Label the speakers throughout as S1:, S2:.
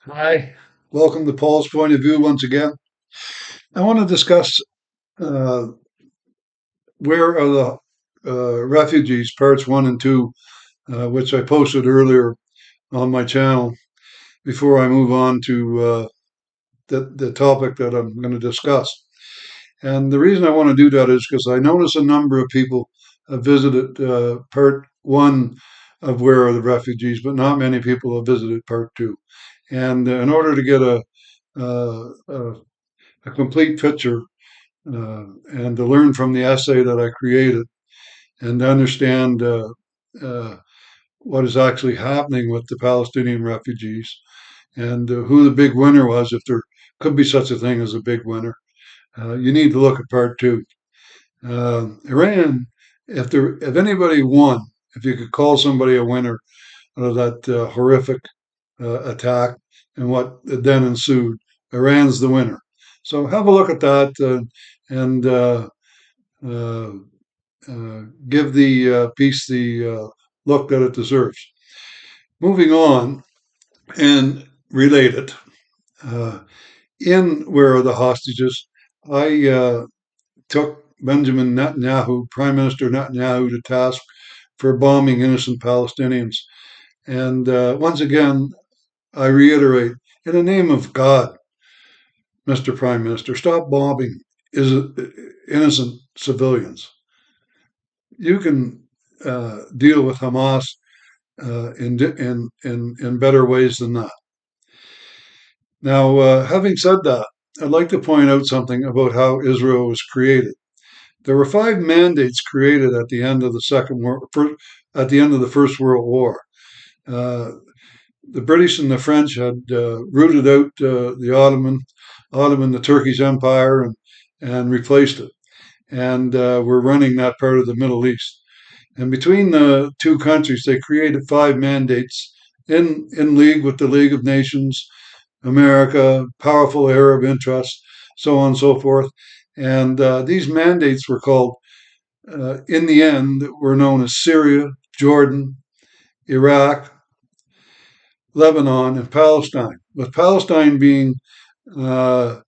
S1: Hi, welcome to Paul's Point of View once again. I want to discuss uh, where are the refugees, parts one and two, which I posted earlier on my channel before I move on to the topic that I'm going to discuss. And the reason I want to do that is because I notice a number of people have visited part one of where are the refugees, but not many people have visited part two. And in order to get uh, a, a complete picture and to learn from the essay that I created and to understand uh, what is actually happening with the Palestinian refugees and who the big winner was, if there could be such a thing as a big winner. You need to look at part two. Iran, if anybody won, if you could call somebody a winner of that horrific attack and what then ensued, Iran's the winner. So have a look at that and uh, give the piece the look that it deserves. Moving on and related, uh, in Where Are the Hostages, I took Benjamin Netanyahu, Prime Minister Netanyahu, to task for bombing innocent Palestinians. And once again, I reiterate, in the name of God, Mr. Prime Minister, stop bombing innocent civilians. You can deal with Hamas in better ways than that. Now, having said that, I'd like to point out something about how Israel was created. There were five mandates created at the end of at the end of the First World War. Uh, the British and the French had rooted out the Turkish Empire, and replaced it, and were running that part of the Middle East. And between the two countries, they created five mandates in league with the League of Nations, America, powerful Arab interests, so on and so forth. And these mandates were called, in the end, were known as Syria, Jordan, Iraq, Lebanon, and Palestine, with Palestine being uh,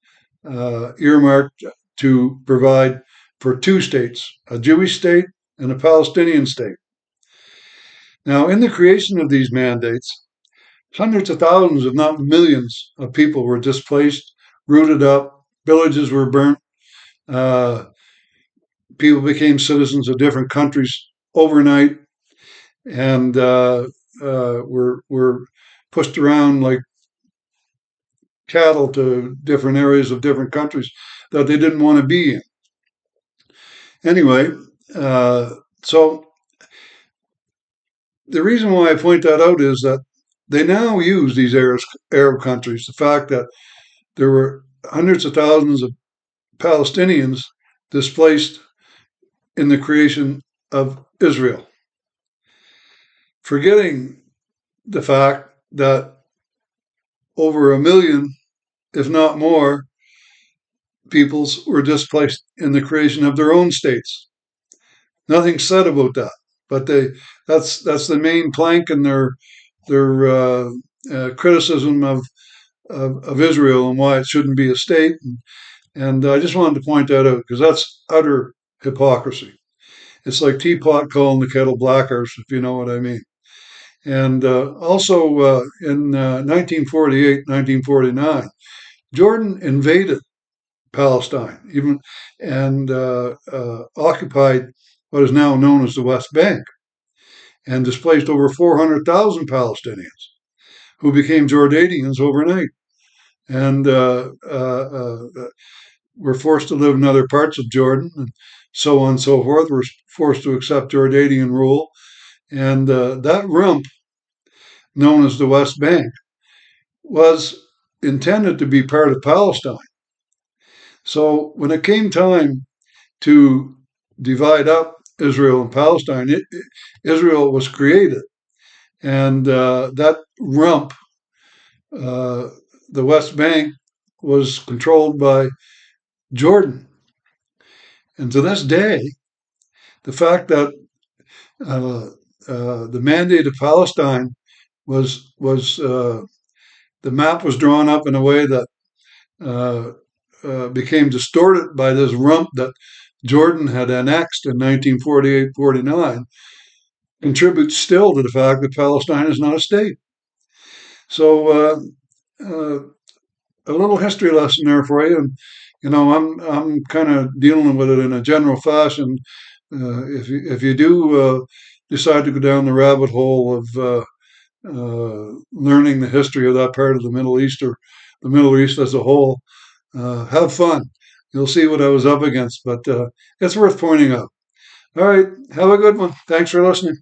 S1: earmarked to provide for two states, a Jewish state and a Palestinian state. Now, in the creation of these mandates, hundreds of thousands, if not millions, of people were displaced, rooted up, villages were burnt, uh, people became citizens of different countries overnight, and were pushed around like cattle to different areas of different countries that they didn't want to be in. Anyway, uh, so the reason why I point that out is that they now use these Arab countries, the fact that there were hundreds of thousands of Palestinians displaced in the creation of Israel, forgetting the fact that over a million, if not more, peoples were displaced in the creation of their own states. Nothing said about that, but that's the main plank in their criticism of Israel and why it shouldn't be a state. And I just wanted to point that out because that's utter hypocrisy. It's like teapot calling the kettle black, if you know what I mean. And also in 1948, 1949, Jordan invaded Palestine, even and occupied what is now known as the West Bank, and displaced over 400,000 Palestinians, who became Jordanians overnight, and were forced to live in other parts of Jordan, and so on and so forth. Were forced to accept Jordanian rule, and that rump, known as the West Bank, was intended to be part of Palestine. So when it came time to divide up Israel and Palestine, Israel was created, and that rump, uh, the West Bank, was controlled by Jordan. And to this day, the fact that uh, the Mandate of Palestine was the map was drawn up in a way that became distorted by this rump that Jordan had annexed in 1948-49, contributes still to the fact that Palestine is not a state. So uh, a little history lesson there for you. And I'm kind of dealing with it in a general fashion. If you do decide to go down the rabbit hole of learning the history of that part of the Middle East or the Middle East as a whole, have fun. You'll see what I was up against, but it's worth pointing out. All right, have a good one. Thanks for listening.